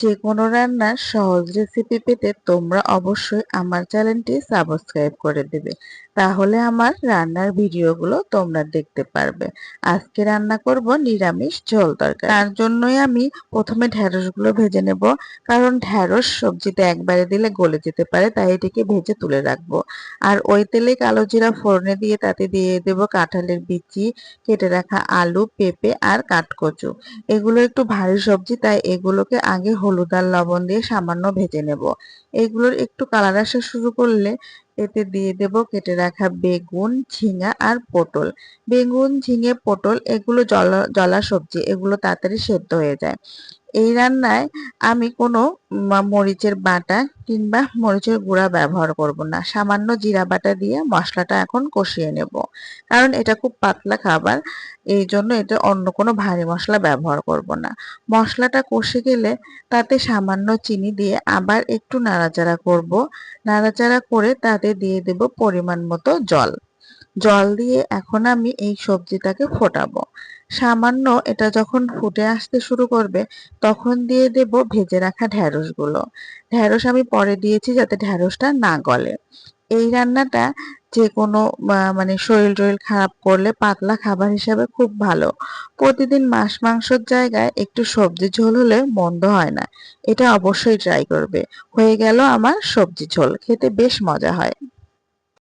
যেকোনো রান্নার সহজ রেসিপি পেতে তোমরা অবশ্যই আমার চ্যানেলটি সাবস্ক্রাইব করে দেবে। তাহলে আমার রান্নার ভিডিওগুলো তোমরা দেখতে পারবে। আজকে রান্না করব নিরামিষ ঝোল তরকারি। তার জন্যই আমি প্রথমে ঢেঁড়সগুলো ভেজে নেব, কারণ ঢেঁড়স সবজিতে একবারে দিলে গলে যেতে পারে, তাই এটিকে ভেজে তুলে রাখবো। আর ওই তেলে কালো জিরা ফোড়নে দিয়ে তাতে দিয়ে দেব কাঁঠালের বিচি, কেটে রাখা আলু, পেঁপে আর কাঠকচু। এগুলো একটু ভারী সবজি, তাই এগুলোকে আগে হলুদ আর লবণ দিয়ে সামান্য ভেজে নেব। এগুলোর একটু কালার আসা শুরু করলে এতে দিয়ে দেব কেটে রাখা বেগুন, ঝিঙা আর পটল। বেগুন, ঝিঙে, পটল এগুলো জলা জলা সবজি, এগুলো তাড়াতাড়ি সেদ্ধ হয়ে যায়। এই রান্নায় আমি কোনো মরিচের বাটা কিংবা মরিচের গুঁড়া ব্যবহার করব না। সামান্য জিরা বাটা দিয়ে মশলাটা এখন কষিয়ে নেব। কারণ এটা খুব পাতলা খাবার, এই জন্য এটা অন্য কোনো ভারী মশলা ব্যবহার করব না। মশলাটা কষে গেলে তাতে সামান্য চিনি দিয়ে আবার একটু নাড়াচাড়া করব। নাড়াচাড়া করে তাতে দিয়ে দেব পরিমাণ মতো জল। জল দিয়ে এখন আমি এই সবজিটাকে ফোটাবো। সামান্য এটা যখন ফুটে আসতে শুরু করবে, তখন দিয়ে দেব ভেজে রাখা ঢেঁড়সগুলো। ঢেঁড়স আমি পরে দিয়েছি যাতে ঢেঁড়সটা না গলে। এই রান্নাটা যেকোনো মানে শরীর-টরীর খারাপ করলে পাতলা খাবার হিসেবে খুব ভালো। প্রতিদিন মাছ-মাংসের জায়গায় একটু সবজি ঝোল হলে মন্দ হয় না। এটা অবশ্যই ট্রাই করবে। হয়ে গেল আমার সবজি ঝোল। খেতে বেশ মজা হয়।